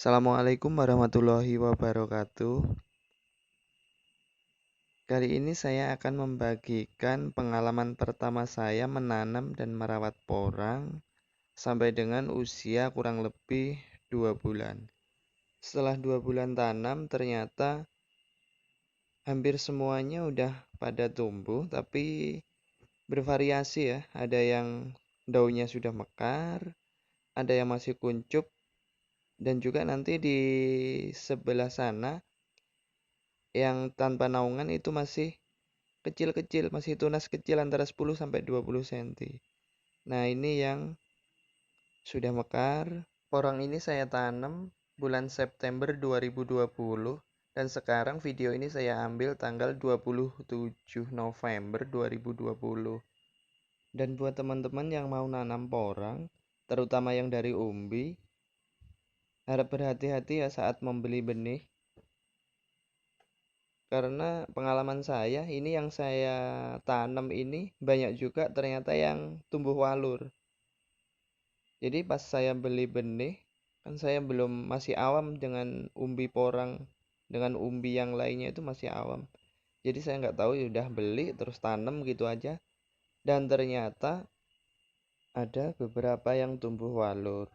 Assalamualaikum warahmatullahi wabarakatuh. Kali ini saya akan membagikan pengalaman pertama saya menanam dan merawat porang sampai dengan usia kurang lebih 2 bulan. Setelah 2 bulan tanam, ternyata hampir semuanya udah pada tumbuh, tapi bervariasi ya. Ada yang daunnya sudah mekar, ada yang masih kuncup, dan juga nanti di sebelah sana yang tanpa naungan itu masih kecil-kecil, masih tunas kecil antara 10 sampai 20 cm. Nah, ini yang sudah mekar. Porang ini saya tanam bulan September 2020 dan sekarang video ini saya ambil tanggal 27 November 2020. Dan buat teman-teman yang mau nanam porang, terutama yang dari umbi, harap berhati-hati ya saat membeli benih. Karena pengalaman saya, ini yang saya tanam ini banyak juga ternyata yang tumbuh walur. Jadi pas saya beli benih, kan saya masih awam dengan umbi porang, dengan umbi yang lainnya itu masih awam. Jadi saya nggak tahu, ya udah beli terus tanam gitu aja. Dan ternyata ada beberapa yang tumbuh walur.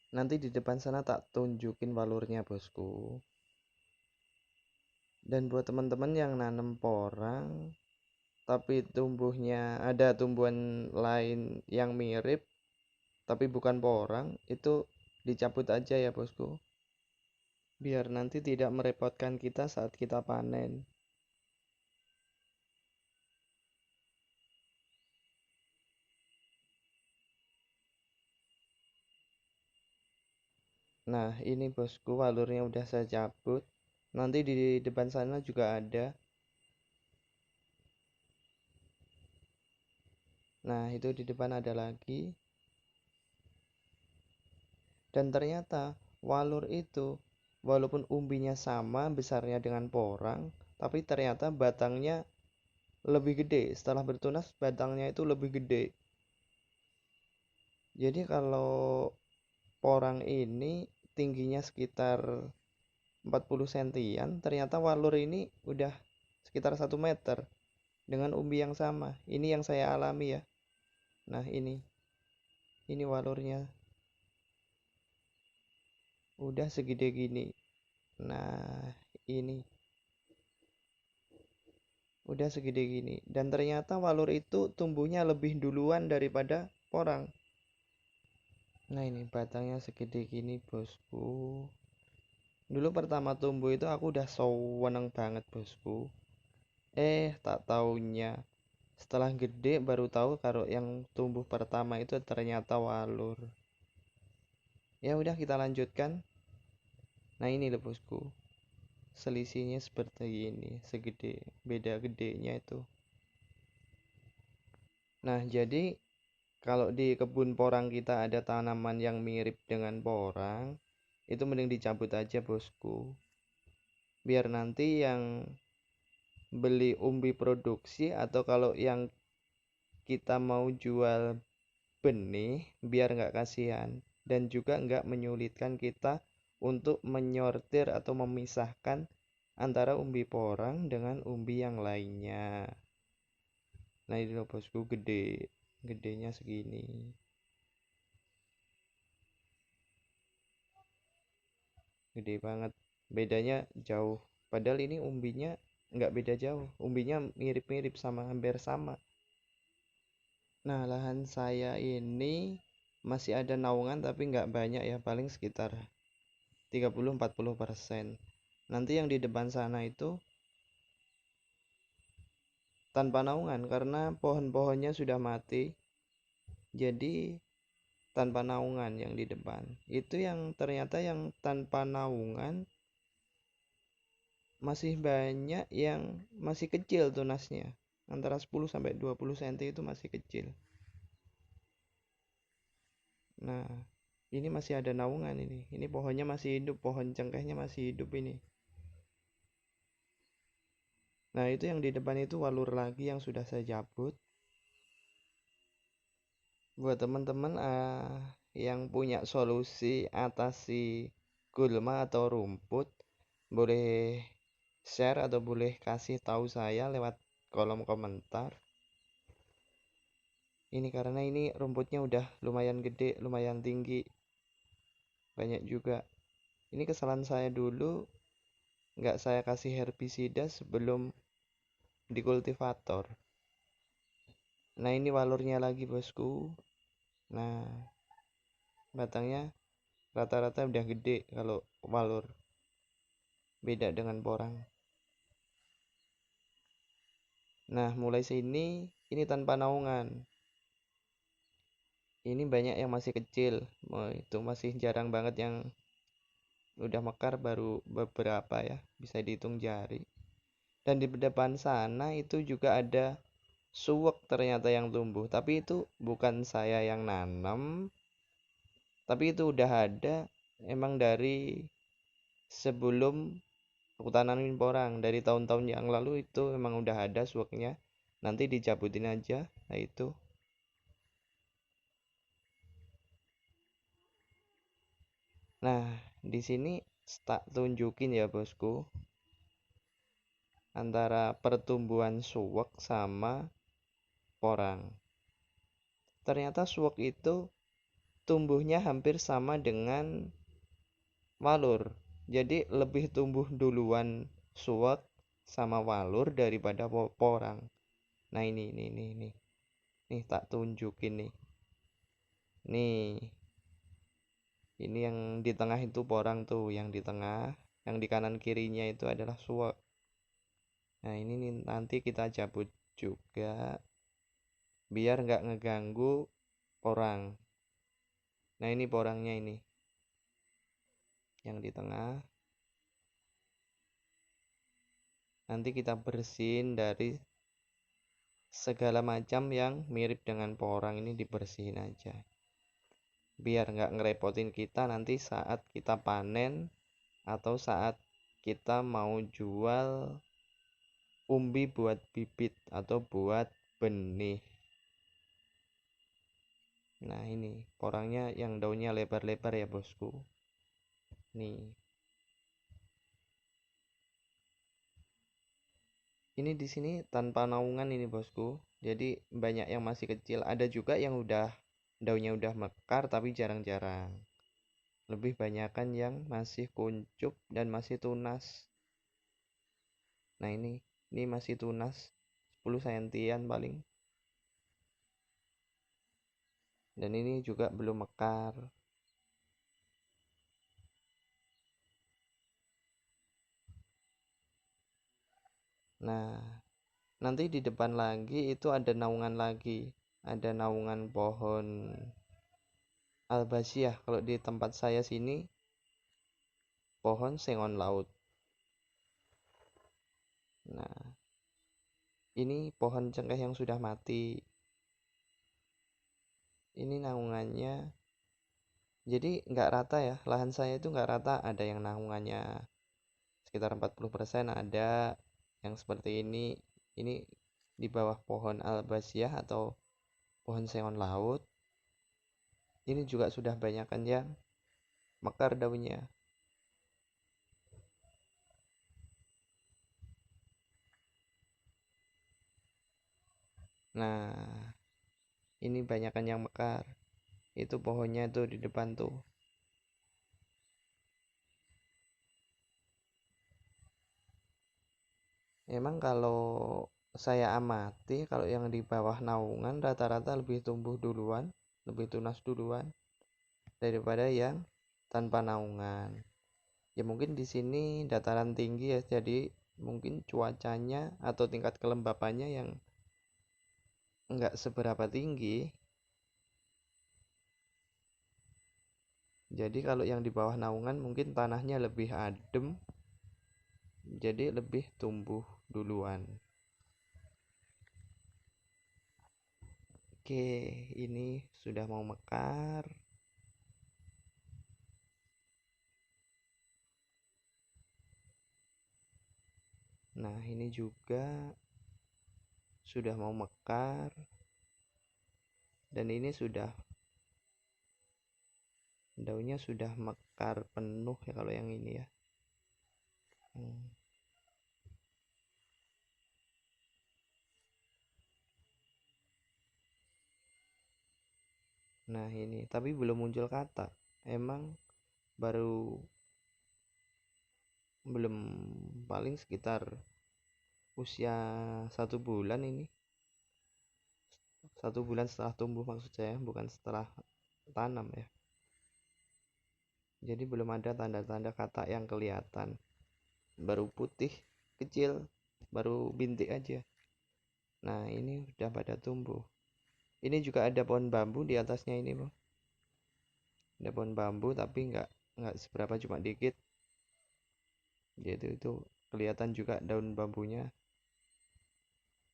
Nanti di depan sana tak tunjukin walurnya, bosku. Dan buat teman-teman yang nanam porang tapi tumbuhnya ada tumbuhan lain yang mirip tapi bukan porang, itu dicabut aja ya, bosku, biar nanti tidak merepotkan kita saat kita panen. Nah, ini bosku, walurnya udah saya cabut. Nanti di depan sana juga ada. Nah, itu di depan ada lagi. Dan ternyata walur itu walaupun umbinya sama besarnya dengan porang, tapi ternyata batangnya lebih gede. Setelah bertunas, batangnya itu lebih gede. Jadi kalau porang ini tingginya sekitar 40 sentian, ternyata walur ini udah sekitar 1 meter dengan umbi yang sama. Ini yang saya alami ya. Nah, ini walurnya udah segede gini. Nah, ini udah segede gini. Dan ternyata walur itu tumbuhnya lebih duluan daripada porang. Nah, ini batangnya segede gini, bosku. Dulu pertama tumbuh itu aku udah seneng banget, bosku. Tak taunya setelah gede baru tahu kalau yang tumbuh pertama itu ternyata walur. Ya udah, kita lanjutkan. Nah, ini loh, bosku. Selisihnya seperti ini, segede, beda gedenya itu. Nah, jadi kalau di kebun porang kita ada tanaman yang mirip dengan porang, itu mending dicabut aja, bosku. Biar nanti yang beli umbi produksi atau kalau yang kita mau jual benih, biar nggak kasihan dan juga nggak menyulitkan kita untuk menyortir atau memisahkan antara umbi porang dengan umbi yang lainnya. Nah, ini loh, bosku, gedenya segini, gede banget, bedanya jauh, padahal ini umbinya nggak beda jauh, umbinya mirip-mirip, sama, hampir sama. Nah, lahan saya ini masih ada naungan tapi nggak banyak ya, paling sekitar 30-40%. Nanti yang di depan sana itu tanpa naungan karena pohon-pohonnya sudah mati. Jadi tanpa naungan yang di depan. Itu yang ternyata yang tanpa naungan masih banyak yang masih kecil tunasnya. Antara 10 sampai 20 cm itu masih kecil. Nah, ini masih ada naungan ini. Ini pohonnya masih hidup, pohon cengkehnya masih hidup ini. Nah, itu yang di depan itu walur lagi yang sudah saya cabut. Buat teman-teman yang punya solusi atasi gulma atau rumput, boleh share atau boleh kasih tahu saya lewat kolom komentar. Ini karena ini rumputnya udah lumayan gede, lumayan tinggi, banyak juga. Ini kesalahan saya dulu, nggak saya kasih herbisida sebelum dikultivator. Nah ini walurnya lagi bosku. Nah batangnya rata-rata udah gede kalau walur, beda dengan porang. Nah mulai sini ini tanpa naungan. Ini banyak yang masih kecil. Itu masih jarang banget yang udah mekar, baru beberapa ya, bisa dihitung jari. Dan di depan sana itu juga ada suwek ternyata yang tumbuh, tapi itu bukan saya yang nanam, tapi itu udah ada emang dari sebelum aku tanamin porang, dari tahun-tahun yang lalu itu emang udah ada suweknya, nanti dicabutin aja. Nah itu. Nah di sini tak tunjukin ya bosku, antara pertumbuhan suwek sama porang. Ternyata suwek itu tumbuhnya hampir sama dengan walur. Jadi lebih tumbuh duluan suwek sama walur daripada porang. Nah ini. Nih tak tunjukin nih. Nih. Ini yang di tengah itu porang tuh, yang di tengah, yang di kanan kirinya itu adalah suwek. Nah ini nih, nanti kita cabut juga biar nggak ngeganggu porang. Nah ini porangnya ini, yang di tengah. Nanti kita bersihin dari segala macam yang mirip dengan porang, ini dibersihin aja. Biar nggak ngerepotin kita nanti saat kita panen atau saat kita mau jual umbi buat bibit atau buat benih. Nah ini porangnya yang daunnya lebar-lebar ya bosku. Nih. Ini di sini tanpa naungan ini bosku. Jadi banyak yang masih kecil, ada juga yang udah daunnya udah mekar tapi jarang-jarang. Lebih banyakan yang masih kuncup dan masih tunas. Nah ini masih tunas 10 sentian paling. Dan ini juga belum mekar. Nah nanti di depan lagi itu ada naungan lagi. Ada naungan pohon albasiah. Kalau di tempat saya sini pohon sengon laut. Nah ini pohon cengkeh yang sudah mati. Ini naungannya jadi nggak rata ya, lahan saya itu nggak rata, ada yang naungannya sekitar 40%, ada yang seperti ini di bawah pohon albasiah atau pohon sengon laut. Ini juga sudah banyak kan yang mekar daunnya. Nah ini banyak kan yang mekar, itu pohonnya tuh di depan tuh. Emang kalau saya amati, kalau yang di bawah naungan rata-rata lebih tumbuh duluan, lebih tunas duluan daripada yang tanpa naungan. Ya mungkin di sini dataran tinggi ya, jadi mungkin cuacanya atau tingkat kelembapannya yang enggak seberapa tinggi. Jadi kalau yang di bawah naungan mungkin tanahnya lebih adem, jadi lebih tumbuh duluan. Oke, ini sudah mau mekar. Nah ini juga sudah mau mekar. Dan ini sudah daunnya sudah mekar. akar penuh ya kalau yang ini ya. Nah ini, tapi belum muncul kata. Emang baru belum, paling sekitar usia 1 bulan ini. 1 bulan setelah tumbuh maksud saya, bukan setelah tanam ya. Jadi belum ada tanda-tanda kata yang kelihatan. Baru putih, kecil, baru bintik aja. Nah ini udah pada tumbuh. Ini juga ada pohon bambu di atasnya ini, Bang. Ada pohon bambu tapi nggak seberapa, cuma dikit. Jadi itu kelihatan juga daun bambunya.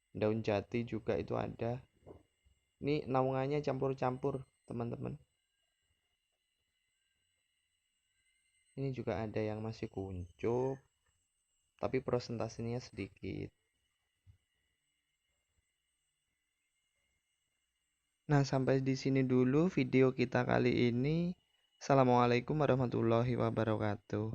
Daun jati juga itu ada. Ini naungannya campur-campur, teman-teman. Ini juga ada yang masih kuncup, tapi prosentasenya sedikit. Nah, sampai di sini dulu video kita kali ini. Assalamualaikum warahmatullahi wabarakatuh.